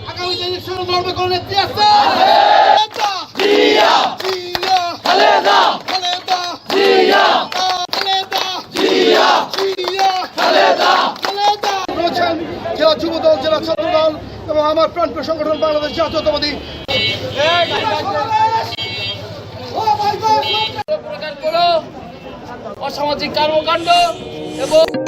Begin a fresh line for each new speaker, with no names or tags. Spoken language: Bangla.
আগামী ইলেকশনে লড়বে কোন নেত্রী আছে? জেলা যুব দল, জেলা ছাত্র দল এবং আমার প্রাণপ্রিয় সংগঠন বাংলাদেশ জাতীয়তাবাদী
অসামাজিক কর্মকাণ্ড এবং